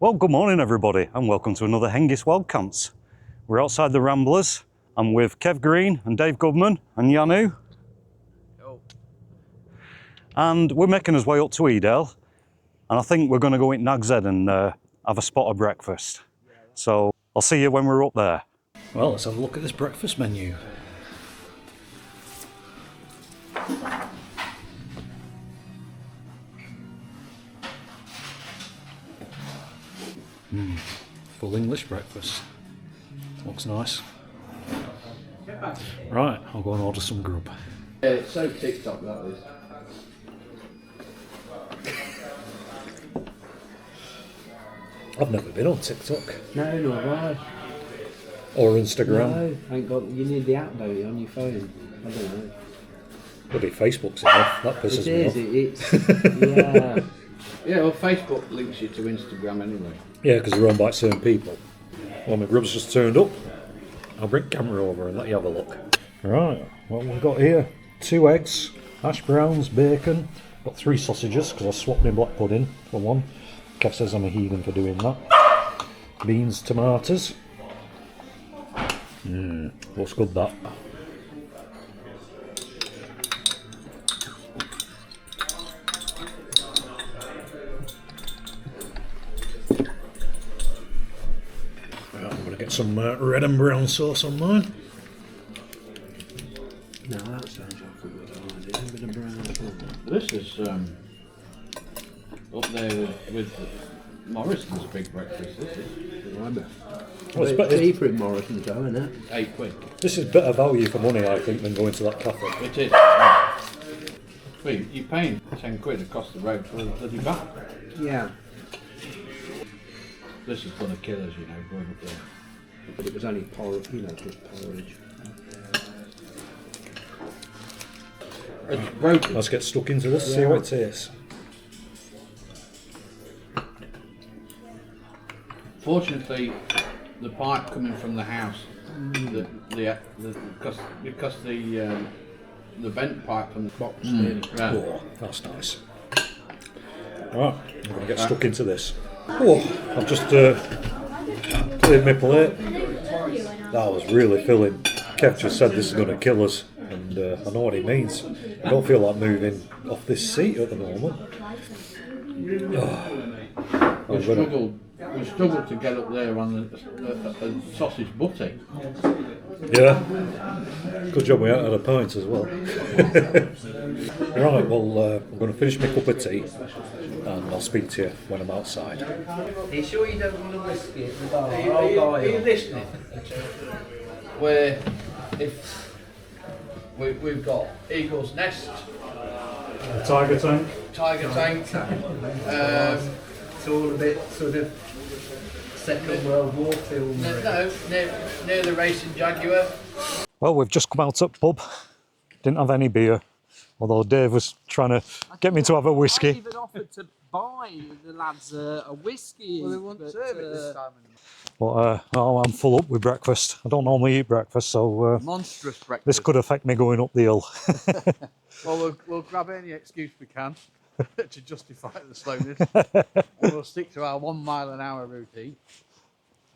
Well, good morning everybody and welcome to another Hengist Wild Camps. We're outside the Ramblers. I'm with Kev Green and Dave Goodman and Yanu. Yo. And we're making our way up to Edale. And I think we're going to go in Nags Head and have a spot of breakfast. So I'll see you when we're up there. Well, let's have a look at this breakfast menu. Full English breakfast. Looks nice. Right, I'll go and order some grub. Yeah, it's so TikTok that is. I've never been on TikTok. No, not right. Or Instagram. No, ain't got. You need the app, don't you, on your phone? I don't know. Bloody Facebook's enough. That pisses me off. It's yeah. Yeah, well, Facebook links you to Instagram anyway. Yeah, because they're owned by certain people. Well, my grub's just turned up. I'll bring camera over and let you have a look. Right, what we've got here: 2 eggs, hash browns, bacon. Got 3 sausages because I swapped my black pudding for 1. Kev says I'm a heathen for doing that. Beans, tomatoes. Looks good that. I'm going to get some red and brown sauce on mine. No, that sounds like a good idea. A bit of brown sugar. This is up there with Morrison's big breakfast. This is Well, it's It's better, cheaper in Morrison's, though, isn't it? £8. this is better value for money, I think, than going to that cafe. It is. Well, you're paying £10 across the road for a bloody bath. Yeah. This is gonna kill us, you know, going up there. But it was only porridge, just porridge. It's broken. Let's get stuck into this, see what it tastes. Fortunately, the pipe coming from the house, because the vent pipe from the box. Yeah. Oh, that's nice. Right, I'm going to get stuck into this. Oh, I've just cleared my plate. That was really filling. Kev just said this is going to kill us, and I know what he means. I don't feel like moving off this seat at the moment. We struggled to get up there on a sausage butty. Yeah, good job we haven't had a pint as well. Right, well, I'm going to finish my cup of tea and I'll speak to you when I'm outside. Are you sure you don't want a whiskey at the bar? Are you listening? Where if we've got Eagle's Nest, Tiger tank. Tiger Tank, It's all a bit sort of Second World War film. near the racing Jaguar. Well, we've just come out at pub. Didn't have any beer, although Dave was trying to get me to have a I whiskey. even offered to buy the lads a whiskey. Well, they won't serve it this time. But I'm full up with breakfast. I don't normally eat breakfast, so Monstrous breakfast. this could affect me going up the hill. Well, we'll grab any excuse we can to justify the slowness. And we'll stick to our 1 mile an hour routine.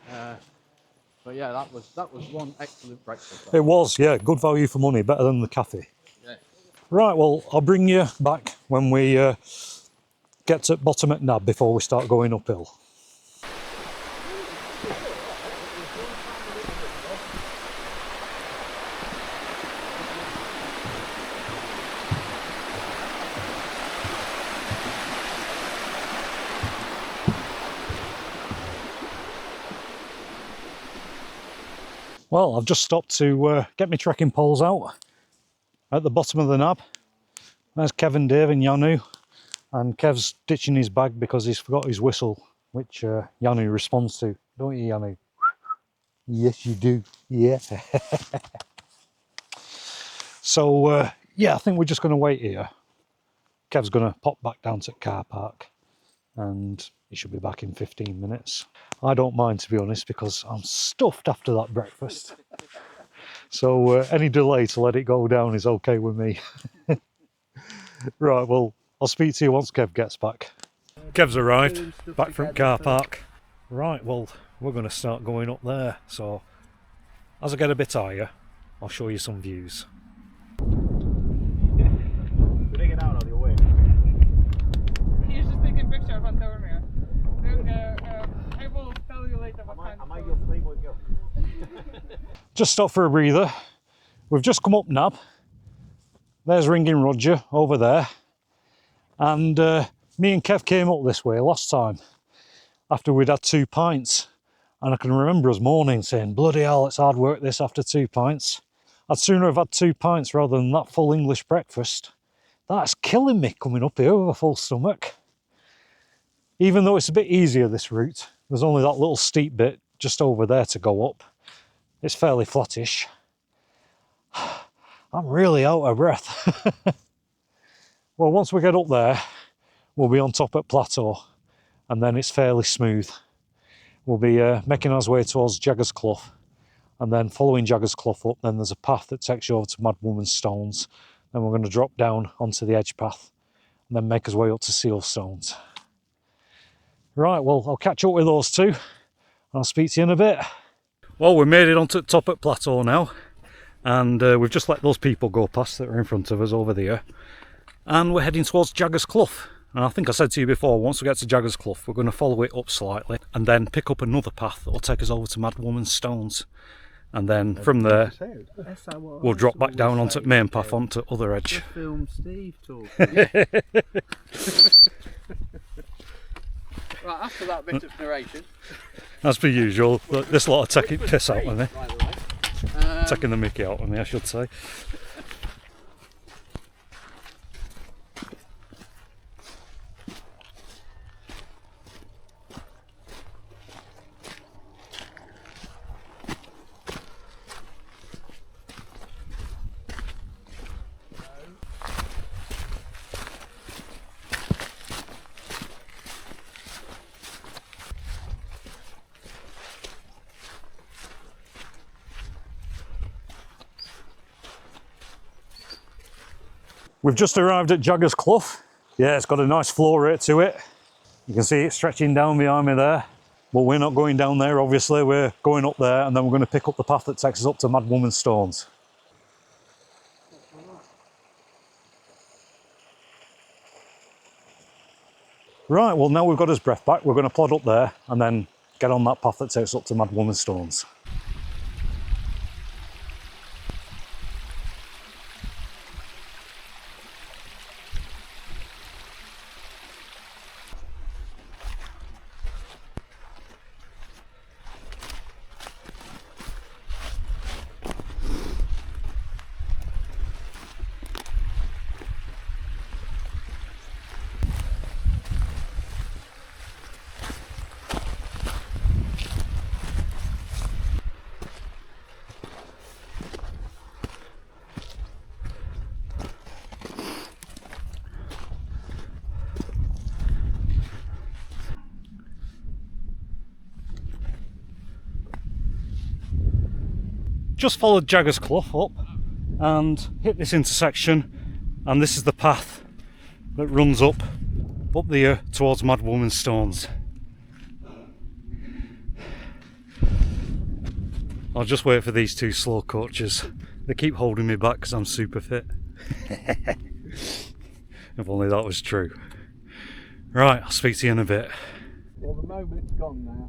But yeah, that was one excellent breakfast. It was, yeah, good value for money, better than the cafe. Yeah. Right, well, I'll bring you back when we get to bottom at Nab before we start going uphill. Well, I've just stopped to get my trekking poles out at the bottom of the Nab. There's Kevin, Dave and Yanu, and Kev's ditching his bag because he's forgot his whistle, which Yanu responds to. Don't you, Yanu? Yes, you do. Yeah. So, yeah, I think we're just going to wait here. Kev's going to pop back down to the car park and he should be back in 15 minutes. I don't mind, to be honest, because I'm stuffed after that breakfast. So any delay to let it go down is okay with me. Right, well, I'll speak to you once Kev gets back. Kev's arrived, back from car park. Right, well, we're going to start going up there, so as I get a bit higher, I'll show you some views. He's just taking pictures on Tower. I will tell you later what time. Just stop for a breather. We've just come up Nab. There's Ringing Roger over there. And me and Kev came up this way last time after we'd had 2 pints. And I can remember us moaning saying, bloody hell, it's hard work this after 2 pints. I'd sooner have had 2 pints rather than that full English breakfast. That's killing me coming up here with a full stomach. Even though it's a bit easier this route, there's only that little steep bit just over there to go up. It's fairly flattish. I'm really out of breath. Well, once we get up there, we'll be on top at Plateau, and then it's fairly smooth. We'll be making our way towards Jaggers Clough, and then following Jaggers Clough up, then there's a path that takes you over to Mad Woman's Stones. Then we're going to drop down onto the edge path, and then make our way up to Seal Stones. Right, well, I'll catch up with those two, and I'll speak to you in a bit. Well, we made it onto the top at Plateau now, and we've just let those people go past that are in front of us over there. And we're heading towards Jaggers Clough. And I think I said to you before, once we get to Jaggers Clough, we're going to follow it up slightly and then pick up another path that will take us over to Mad Woman's Stones. And then from there, we'll drop back down onto the main path onto other edge. Film Steve talking. Right, after that bit of narration. As per usual, this lot are taking piss out of me. By the way. Taking the mickey out of me, I should say. We've just arrived at Jaggers Clough. Yeah, it's got a nice flow rate to it. You can see it stretching down behind me there. But we're not going down there, obviously. We're going up there, and then we're going to pick up the path that takes us up to Mad Woman's Stones. Right, well, now we've got his breath back, we're going to plod up there and then get on that path that takes us up to Mad Woman's Stones. Just followed Jaggers Clough up and hit this intersection, and this is the path that runs up there towards Mad Woman's Stones. I'll just wait for these 2 slow coaches. They keep holding me back because I'm super fit. If only that was true. Right, I'll speak to you in a bit. Well, the moment's gone now.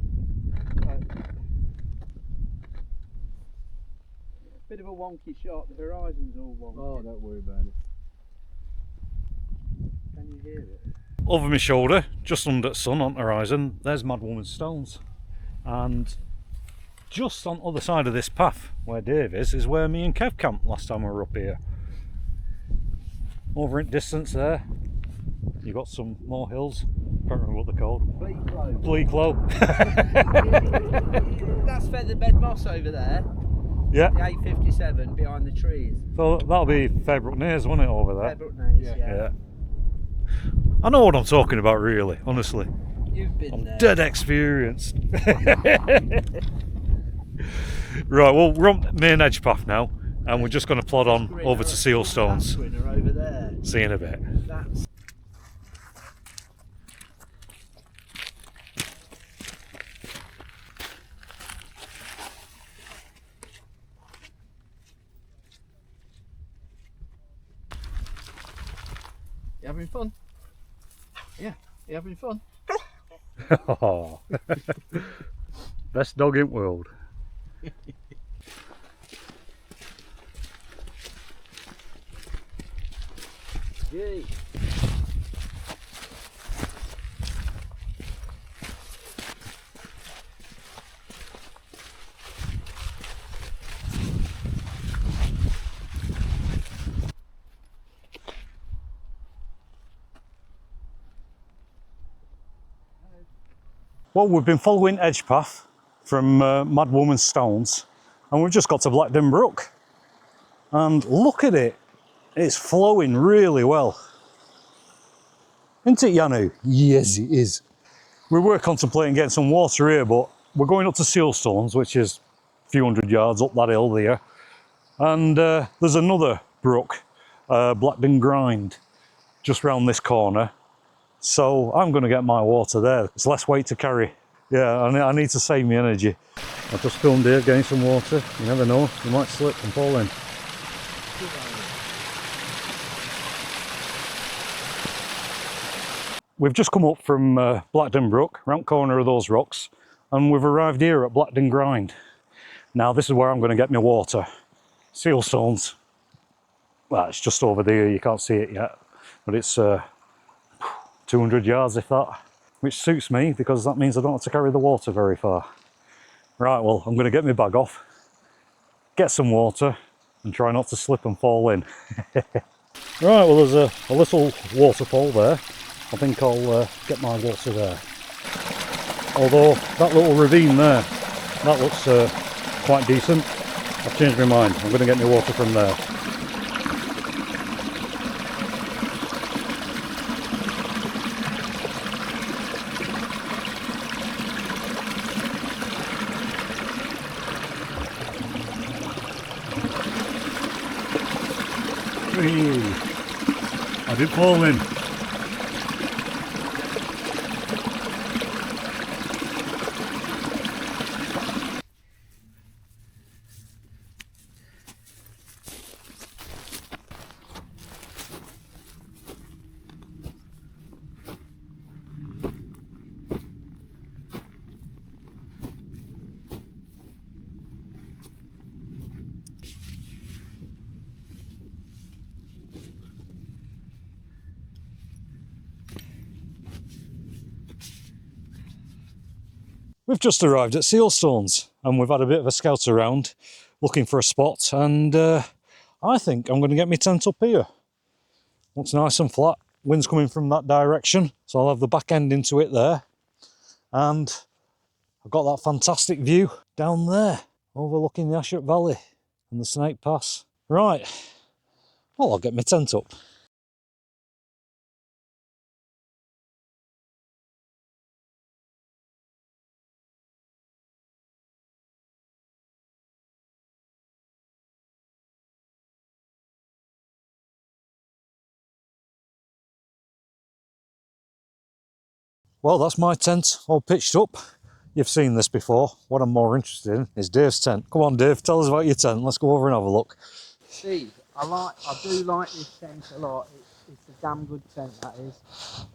Bit of a wonky shot, the horizon's all wonky. Oh, don't worry about it. Can you hear it? Over my shoulder, just under the sun on the horizon, there's Mad Woman's Stones. And just on the other side of this path, where Dave is where me and Kev camped last time we were up here. Over in distance there, you got some more hills. Can't remember what they're called. Bleak Low. That's Featherbed Moss over there. Yeah. The 857 behind the trees. So that'll be Fairbrook Naze, won't it, over there? Fairbrook Naze, Yeah. I know what I'm talking about, really, honestly. You've been I'm there. dead experienced. Right, well, we're on the main edge path now, and we're just going to plod on over to Seal Stones. Over there. See you in a bit. You having fun? Yeah, you having fun? Oh. Best dog in the world. Yay! Well, we've been following Edge Path from Mad Woman Stones, and we've just got to Blackden Brook. And look at it, it's flowing really well. Isn't it, Yanu? Yes, it is. We were contemplating getting some water here, but we're going up to Sealstones, which is a few hundred yards up that hill there. And there's another brook, Blackden Grind, just round this corner. So I'm going to get my water there. It's less weight to carry. Yeah, I need to save me energy. I've just filmed here getting some water. You never know, you might slip and fall in. We've just come up from Blackden Brook, round corner of those rocks, and we've arrived here at Blackden Grind. Now this is where I'm going to get my water. Sealstones. Well, it's just over there, you can't see it yet, but it's 200 yards if that, which suits me because that means I don't have to carry the water very far. Right, well, I'm going to get my bag off, get some water, and try not to slip and fall in. Right, well, there's a little waterfall there. I think I'll get my water there. Although that little ravine there, that looks quite decent. I've changed my mind. I'm going to get my water from there. I did fall in. We've just arrived at Sealstones and we've had a bit of a scout around looking for a spot, and I think I'm going to get my tent up here. Looks nice and flat, wind's coming from that direction, so I'll have the back end into it there, and I've got that fantastic view down there overlooking the Ashot Valley and the Snake Pass. Right, well, I'll get my tent up. Well, that's my tent all pitched up. You've seen this before. What I'm more interested in is Dave's tent. Come on, Dave, tell us about your tent. Let's go over and have a look. Steve, I do like this tent a lot. It's a damn good tent, that is.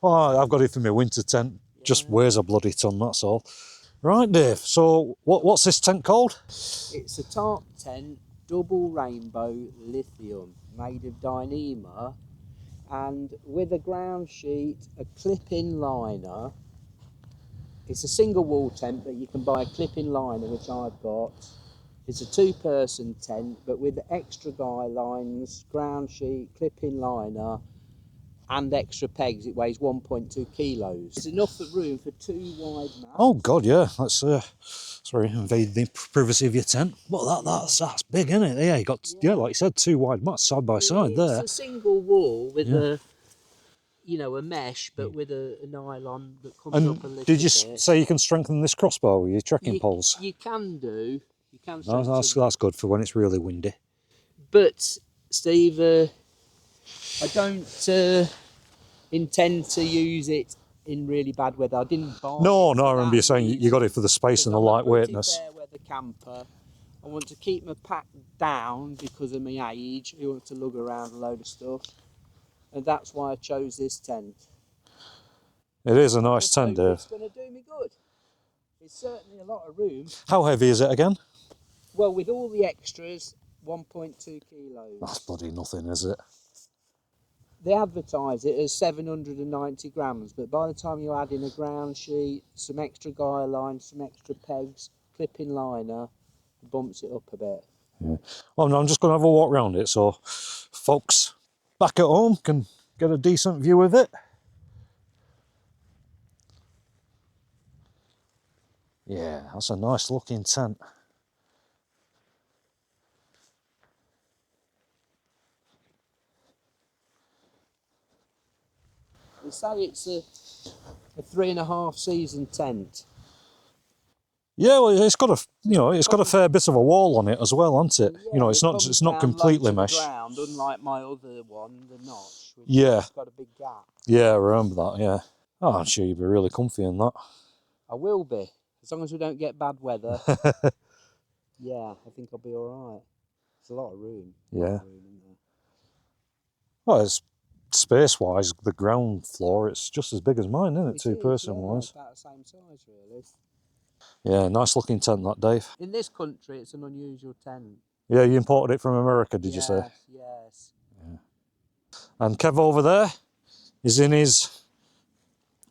Oh, I've got it for my winter tent. Yeah. Just weighs a bloody ton, that's all. Right, Dave, so what's this tent called? It's a tarp tent, double rainbow lithium, made of Dyneema, and with a ground sheet, a clip-in liner. It's a single wall tent, but you can buy a clip-in liner, which I've got. It's a two-person tent, but with extra guy lines, ground sheet, clip-in liner, and extra pegs. It weighs 1.2 kilos. There's enough room for 2 wide mats. Oh God, yeah. That's sorry, invade the privacy of your tent. Well, that's big, isn't it? Yeah, you got like you said, 2 wide mats side by side there. It's a single wall with a mesh, but with a nylon that comes up a little bit. Did you say you can strengthen this crossbar with your trekking poles? You can do. You can. That's good for when it's really windy. But Steve, I don't intend to use it in really bad weather. I didn't buy it. No, I remember you saying you got it for the space and the lightweightness. Fair weather camper. I want to keep my pack down because of my age. I want to lug around a load of stuff. and that's why I chose this tent. It is a nice Just tent, hope Dave. it's going to do me good. It's certainly a lot of room. How heavy is it again? Well, with all the extras, 1.2 kilos. That's bloody nothing, is it? They advertise it as 790 grams, but by the time you add in a ground sheet, some extra guy line, some extra pegs, clipping liner, it bumps it up a bit. Yeah. Well, no, I'm just going to have a walk around it so folks back at home can get a decent view of it. Yeah, that's a nice looking tent. They say it's a 3.5 season tent. Yeah, well, it's got a it's got a fair bit of a wall on it as well, hasn't it? Yeah, It's it not comes down low completely to the mesh. ground, unlike my other one, the Notch, which Yeah. has got a big gap. Yeah, I remember that. Yeah. Oh, I'm sure you'd be really comfy in that. I will be, as long as we don't get bad weather. Yeah, I think I'll be all right. There's a lot of room. Yeah. Room in there. Well, it's space-wise, the ground floor, it's just as big as mine, isn't it? It Two-person is, yeah, wise. about the same size, really. Yeah, nice looking tent, that, Dave. In this country, it's an unusual tent. Yeah, you imported it from America, did you say? Yes. And Kev over there is in his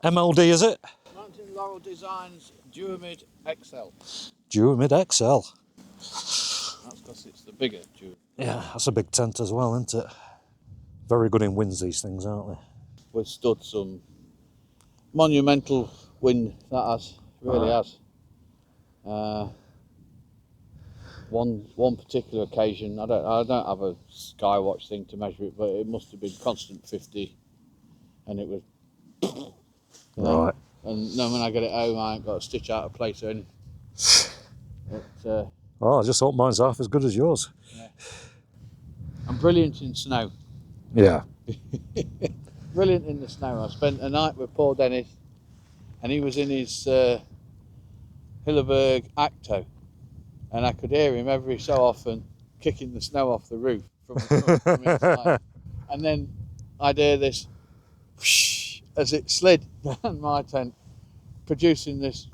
MLD, is it? Mountain Laurel Designs Duomid XL. Duomid XL. That's because it's the bigger Duomid. Yeah, that's a big tent as well, isn't it? Very good in winds, these things, aren't they? Withstood some monumental wind, that has, really has. One particular occasion, I don't have a Skywatch thing to measure it, but it must have been constant 50, and it was. Right. And then when I get it home, I ain't got a stitch out of place or anything. But, Oh, I just hope mine's half as good as yours. yeah. I'm brilliant in snow. Yeah. Brilliant in the snow. I spent a night with Paul Dennis, and he was in his Hilleberg Acto, and I could hear him every so often kicking the snow off the roof from inside. And then I'd hear this whoosh as it slid down my tent, producing this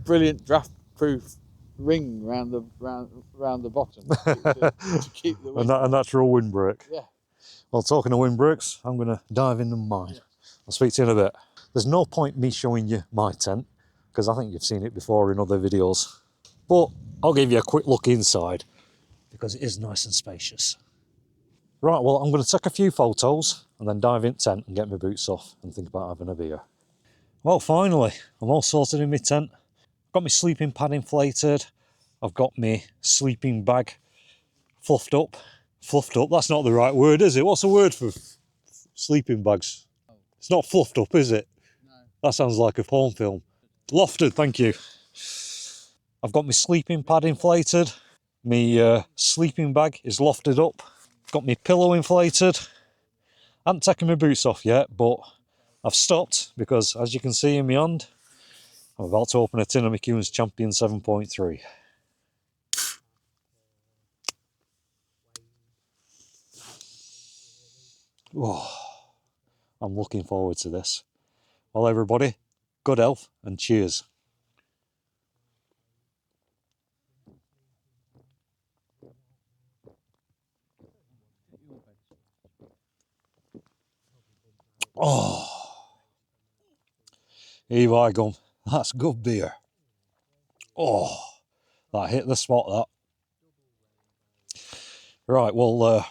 brilliant draft-proof ring round the bottom to keep the wind. A natural windbreak. Yeah. Well, talking of windbreaks, I'm going to dive into mine. Yeah. I'll speak to you in a bit. There's no point me showing you my tent, because I think you've seen it before in other videos. But I'll give you a quick look inside, because it is nice and spacious. Right, well, I'm going to take a few photos and then dive in tent and get my boots off and think about having a beer. Well, finally, I'm all sorted in my tent. I've got my sleeping pad inflated. I've got my sleeping bag fluffed up. Fluffed up, that's not the right word, is it? What's the word for sleeping bags? It's not fluffed up, is it? No. That sounds like a porn film. Lofted, thank you. I've got my sleeping pad inflated. My sleeping bag is lofted up. Got my pillow inflated. I haven't taken my boots off yet, but I've stopped because, as you can see in my hand, I'm about to open a tin of McEwen's Champion 7.3. Oh, I'm looking forward to this. Well, everybody, good health and cheers. Oh, here I go. That's good beer. Oh, that hit the spot, that. Right, well,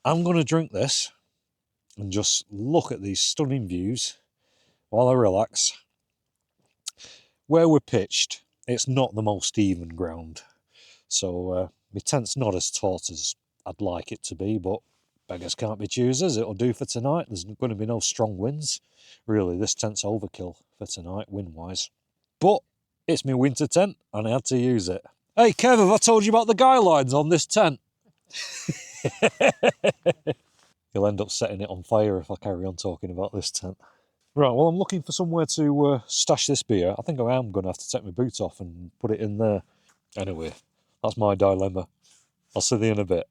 I'm going to drink this and just look at these stunning views while I relax. Where we're pitched, it's not the most even ground. So my tent's not as taut as I'd like it to be, but beggars can't be choosers. It'll do for tonight. There's going to be no strong winds. Really, this tent's overkill for tonight, wind-wise. But it's my winter tent, and I had to use it. Hey, Kev, have I told you about the guy lines on this tent? You'll end up setting it on fire if I carry on talking about this tent. Right, well, I'm looking for somewhere to stash this beer. I think I am going to have to take my boots off and put it in there. Anyway, that's my dilemma. I'll see you in a bit.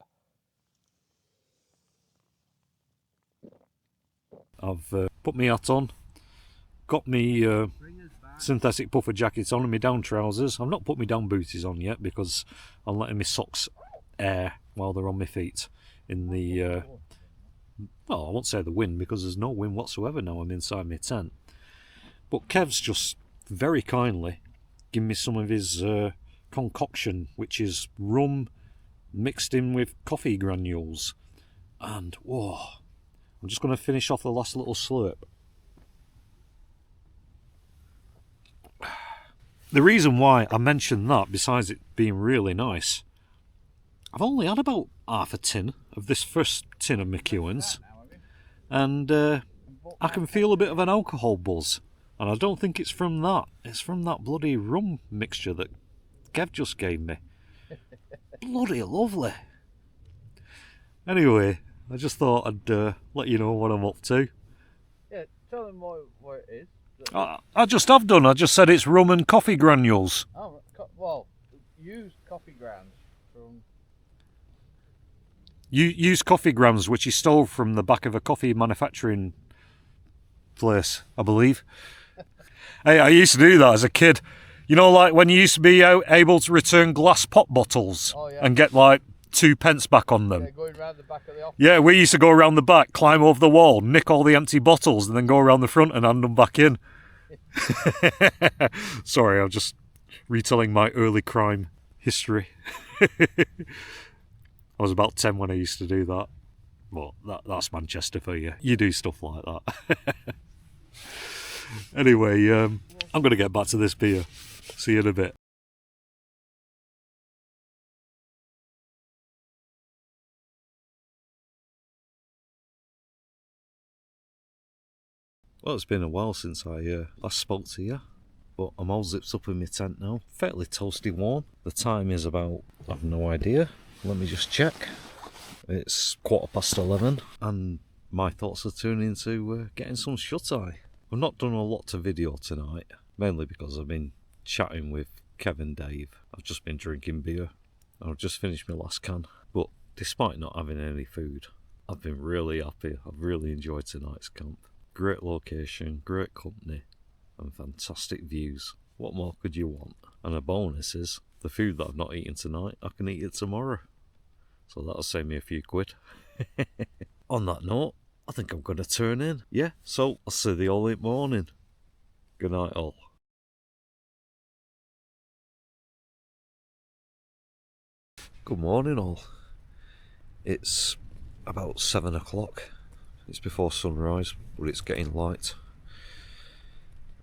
I've put my hat on, got me synthetic puffer jacket on and my down trousers. I've not put my down booties on yet because I'm letting my socks air while they're on my feet in the, well, I won't say the wind because there's no wind whatsoever now I'm inside my tent. But Kev's just very kindly given me some of his concoction, which is rum mixed in with coffee granules. And, whoa, I'm just going to finish off the last little slurp. The reason why I mentioned that, besides it being really nice, I've only had about half a tin of this first tin of McEwen's, and I can feel a bit of an alcohol buzz, and I don't think it's from that. It's from that bloody rum mixture that Kev just gave me. Bloody lovely. Anyway, I just thought I'd let you know what I'm up to. Yeah, tell them what it is. I just have done. I just said it's rum and coffee granules. Oh, well, used coffee grounds from... You use coffee grounds, which he stole from the back of a coffee manufacturing place, I believe. Hey, I used to do that as a kid. You know, like when you used to be able to return glass pop bottles and get like 2 pence back on them. Yeah, going around the back of the office. Yeah, we used to go around the back, climb over the wall, nick all the empty bottles, and then go around the front and hand them back in. Sorry, I'm just retelling my early crime history. I was about 10 when I used to do that. Well, that's Manchester for you. You do stuff like that. Anyway, I'm going to get back to this beer. See you in a bit. Well, it's been a while since I last spoke to you, but I'm all zipped up in my tent now. Fairly toasty warm. The time is about, I've no idea. Let me just check. It's 11:15, and my thoughts are turning into getting some shut-eye. I've not done a lot to video tonight, mainly because I've been chatting with Kev and Dave. I've just been drinking beer. I've just finished my last can, but despite not having any food, I've been really happy. I've really enjoyed tonight's camp. Great location, great company, and fantastic views. What more could you want? And a bonus is, the food that I've not eaten tonight, I can eat it tomorrow. So that'll save me a few quid. On that note, I think I'm going to turn in. Yeah, so I'll see you all in the morning. Good night all. Good morning all. It's about 7 o'clock. It's before sunrise, but it's getting light.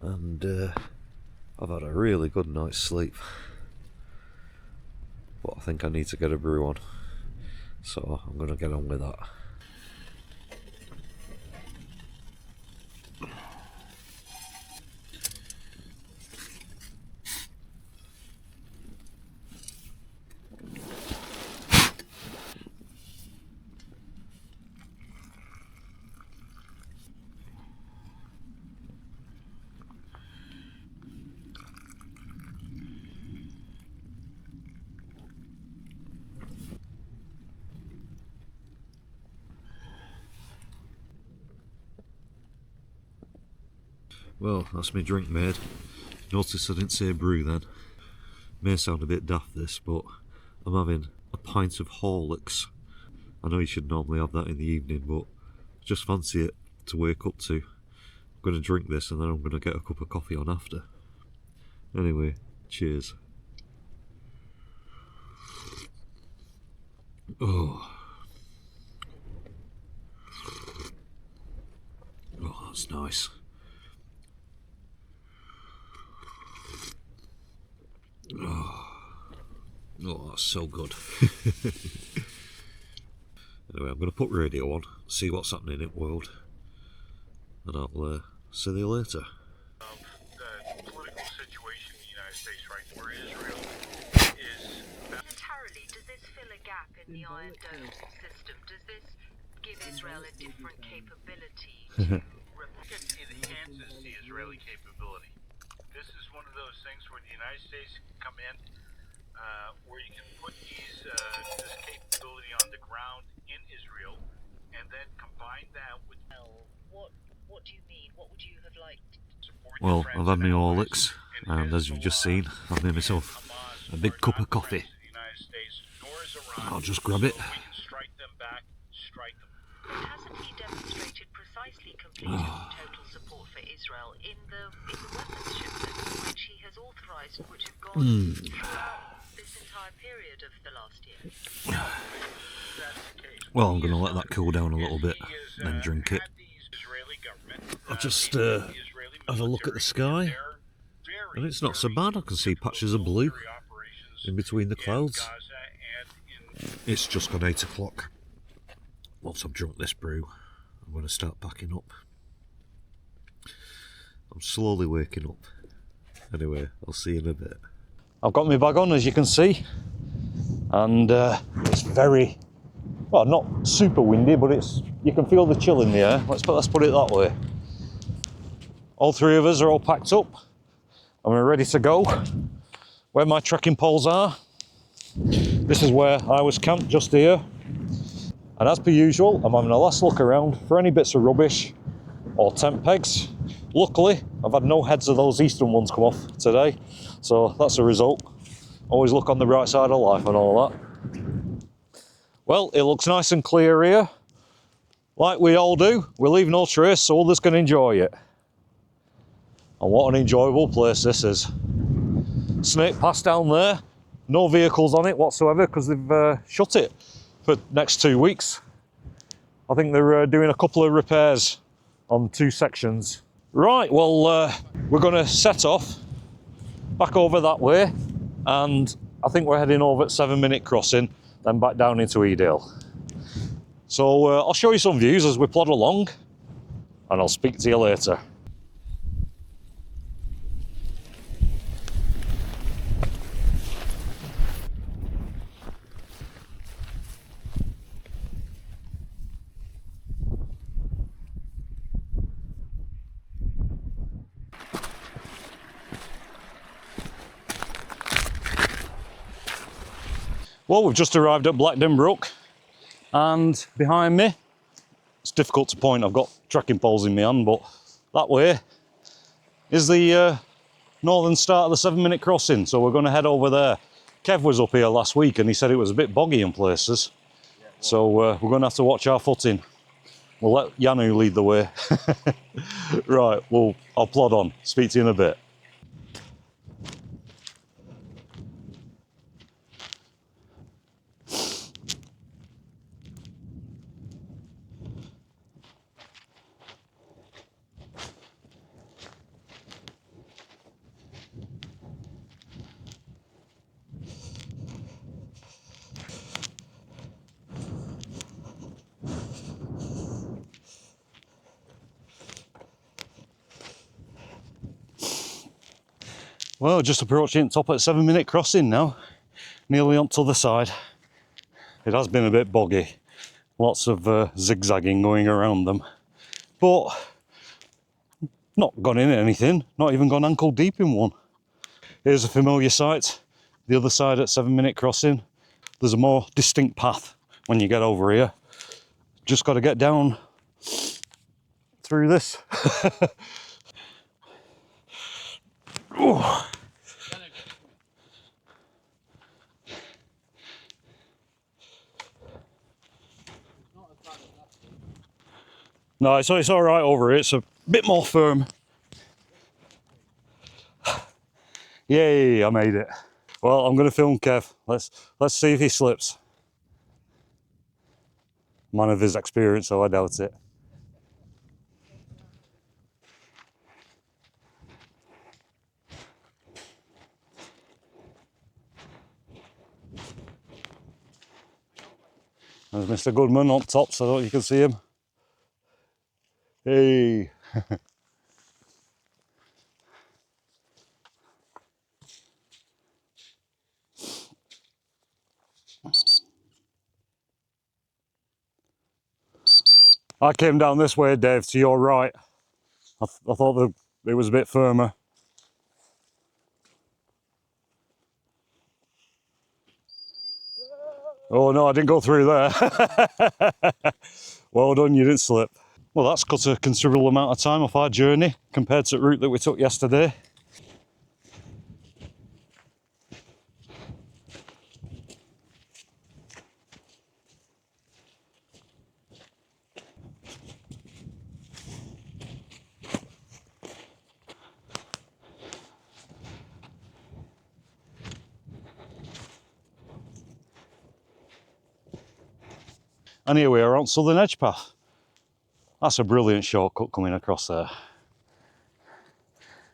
And I've had a really good night's sleep. But I think I need to get a brew on. So I'm going to get on with that. Well, that's my drink made. Notice I didn't say brew then. May sound a bit daft this, but I'm having a pint of Horlicks. I know you should normally have that in the evening, but I just fancy it to wake up to. I'm going to drink this and then I'm going to get a cup of coffee on after. Anyway, cheers. Oh, that's nice. Oh, that's so good. Anyway, I'm going to put radio on, see what's happening in the world, and I'll see you later. The political situation in the United States right now, where Israel is... Militarily, does this fill a gap in the Iron Dome system? Does this give Israel a different capability to... It enhances the Israeli capability. This is one of those things where the United States can come in, where you can put this capability on the ground in Israel, and then combine that with... What What do you mean? What would you have liked? Well, I've had my Horlicks, and as you've just seen, I've made myself a big cup of coffee. I'll just grab it. Hasn't he demonstrated precisely complete and total support for Israel in the weapons shipments which he has authorised and which have gone throughout this entire period of the last year? Well, I'm going to let that cool down a little bit, then drink it. I'll just have a look at the sky, and it's not so bad. I can see patches of blue in between the clouds. It's just gone 8 o'clock. Once I've drunk this brew, I'm going to start packing up. I'm slowly waking up. Anyway, I'll see you in a bit. I've got my bag on, as you can see, and it's very, well, not super windy, but you can feel the chill in the air. Let's put it that way. All three of us are all packed up, and we're ready to go. Where my trekking poles are, this is where I was camped, just here. And as per usual, I'm having a last look around for any bits of rubbish or tent pegs. Luckily, I've had no heads of those eastern ones come off today, so that's a result. Always look on the right side of life and all that. Well, it looks nice and clear here. Like we all do, we leave no trace so others can enjoy it. And what an enjoyable place this is. Snake Pass down there, no vehicles on it whatsoever because they've shut it for next 2 weeks. I think they're doing a couple of repairs on 2 sections. Right, well, we're going to set off back over that way, and I think we're heading over at 7 Minute Crossing, then back down into Edale. So I'll show you some views as we plod along, and I'll speak to you later. Well, we've just arrived at Blackden Brook, and behind me, it's difficult to point, I've got trekking poles in my hand, but that way is the northern start of the 7 Minute Crossing, so we're going to head over there. Kev was up here last week and he said it was a bit boggy in places, so we're going to have to watch our footing. We'll let Yanu lead the way. Right, well, I'll plod on, speak to you in a bit. Well, just approaching top at 7 Minute Crossing now, nearly on to the other side. It has been a bit boggy, lots of zigzagging going around them, but not gone in anything, not even gone ankle deep in one. Here's a familiar sight, the other side at 7 Minute Crossing. There's a more distinct path when you get over here. Just got to get down through this. Ooh. No, it's all right over here. It's a bit more firm. Yay, I made it. Well, I'm going to film Kev. Let's see if he slips. Man of his experience, so I doubt it. There's Mr. Goodman on top, so you can see him. Hey! I came down this way, Dave, to your right. I thought that it was a bit firmer. Oh no, I didn't go through there. Well done, you didn't slip. Well, that's cut a considerable amount of time off our journey compared to the route that we took yesterday. And here we are on Southern Edge Path. That's a brilliant shortcut coming across there.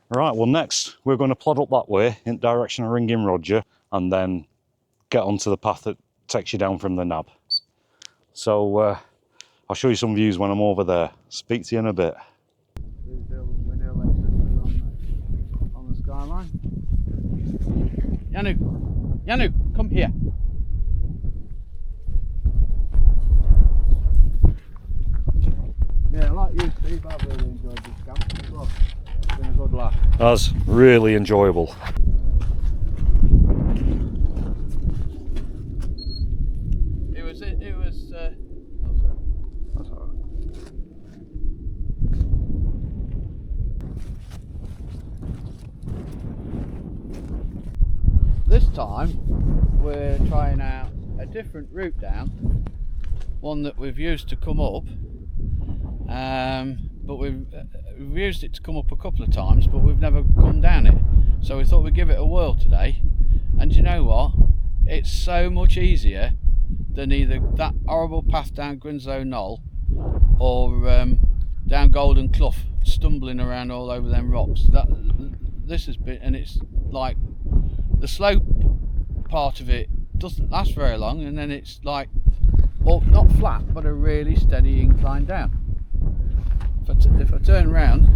Right, well next we're going to plod up that way in the direction of Ringing Roger and then get onto the path that takes you down from the nab. So I'll show you some views when I'm over there. Speak to you in a bit. On the skyline. Yanu, come here. Yeah, like you, Steve, I've really enjoyed this camp as well. It's been a good laugh. That's really enjoyable. It was, oh sorry. That's all right. This time, we're trying out a different route down. One that we've used to come up. But we've used it to come up a couple of times, but we've never come down it. So we thought we'd give it a whirl today. And you know what? It's so much easier than either that horrible path down Grinzow Knoll or down Golden Clough, stumbling around all over them rocks. This has been, and it's like the slope part of it doesn't last very long, and then it's like, well, not flat, but a really steady incline down. If I turn around,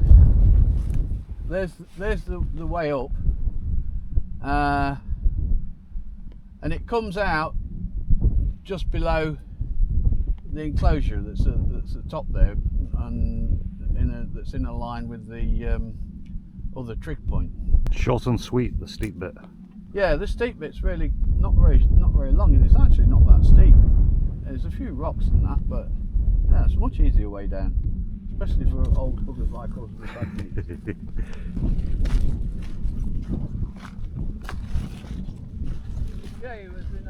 there's the way up, and it comes out just below the enclosure that's at the top there, and that's in a line with the other trig point. Short and sweet, the steep bit. Yeah, the steep bit's really not very long, and it's actually not that steep. There's a few rocks and that, but yeah, it's a much easier way down. Especially for old buggers like us with bad knees. Yeah, he was in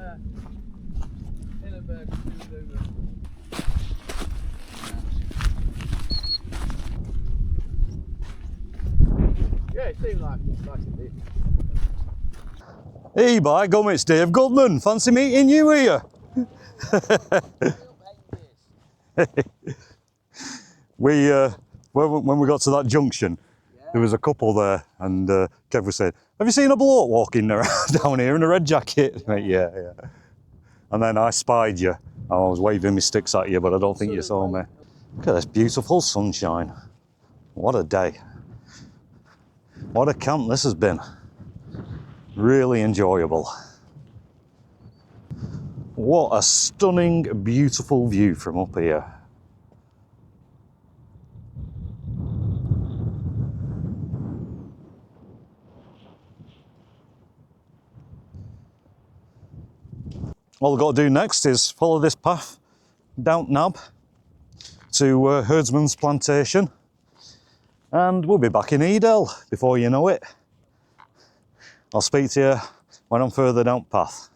a bag over. Yeah, it seemed like it did. Hey, by gum, it's Dave Goodman. Fancy meeting you here. When we got to that junction, there was a couple there, and Kev was saying, "Have you seen a bloke walking around down here in a red jacket?" Like, yeah. And then I spied you. I was waving my sticks at you, but I don't think you saw me. Look at this beautiful sunshine. What a day. What a camp this has been. Really enjoyable. What a stunning, beautiful view from up here. All I've got to do next is follow this path down Nab to Herdsman's Plantation, and we'll be back in Edale before you know it. I'll speak to you when I'm further down path.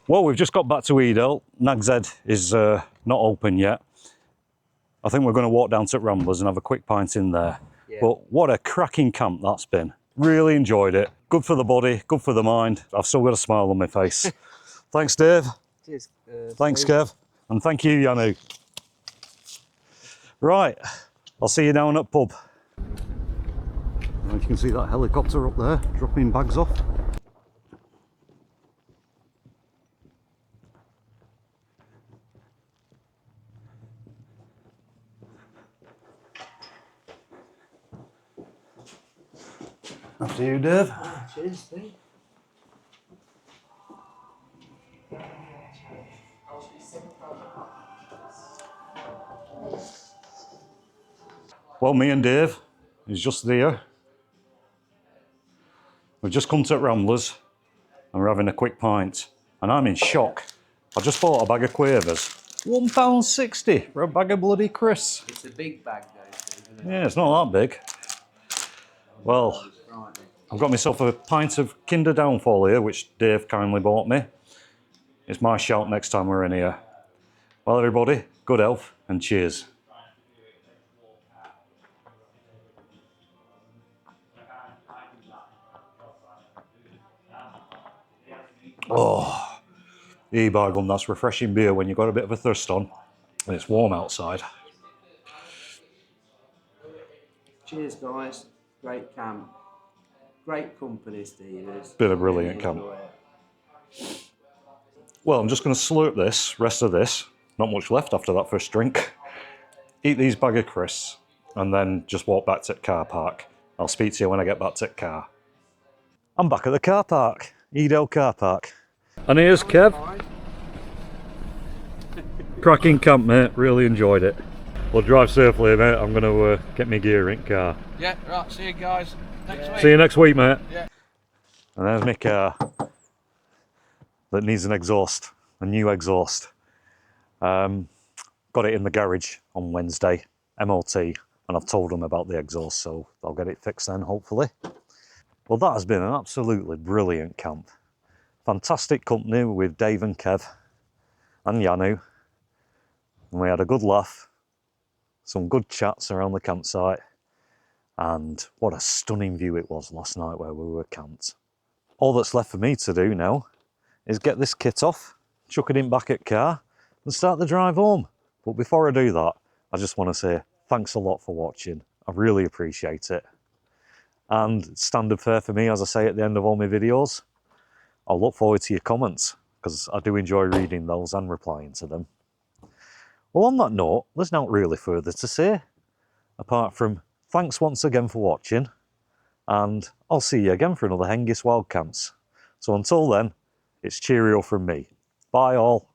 Well, we've just got back to Edale. Nags Head is not open yet. I think we're going to walk down to Ramblers and have a quick pint in there. Yeah. But what a cracking camp that's been. Really enjoyed it. Good for the body, good for the mind. I've still got a smile on my face. Thanks, Dave. Cheers. Thanks, Kev. And thank you, Yanu. Right, I'll see you down at pub. If you can see that helicopter up there, dropping bags off. After you, Dave. Cheers, Steve. Well, me and Dave is just there. We've just come to Ramblers and we're having a quick pint. And I'm in shock. I just bought a bag of quavers. £1.60 for a bag of bloody crisps. It's a big bag though, Steve, isn't it? Yeah, it's not that big. Well, I've got myself a pint of Kinder Downfall here, which Dave kindly bought me. It's my shout next time we're in here. Well, everybody, good health and cheers. Oh, by gum, that's refreshing beer when you've got a bit of a thirst on and it's warm outside. Cheers, guys. Great camp. Great company, Steve. Been a brilliant camp. Well, I'm just going to slurp this, rest of this. Not much left after that first drink. Eat these bag of crisps and then just walk back to the car park. I'll speak to you when I get back to the car. I'm back at the car park, Edale car park. And here's Kev. Cracking camp, mate. Really enjoyed it. Well, drive safely, mate. I'm going to get my gear in car. Yeah, right, see you guys next week. See you next week, mate. Yeah. And there's my car that needs an exhaust, a new exhaust. Got it in the garage on Wednesday, MOT, and I've told them about the exhaust, so I'll get it fixed then, hopefully. Well, that has been an absolutely brilliant camp. Fantastic company with Dave and Kev and Yanu. And we had a good laugh, some good chats around the campsite, and what a stunning view it was last night where we were camped. All that's left for me to do now is get this kit off, chuck it in back at car, and start the drive home. But before I do that, I just want to say thanks a lot for watching. I really appreciate it. And it's standard fare for me, as I say at the end of all my videos. I'll look forward to your comments, because I do enjoy reading those and replying to them. Well, on that note, there's not really further to say, apart from thanks once again for watching, and I'll see you again for another Hengist Wild Camps. So until then, it's cheerio from me. Bye all.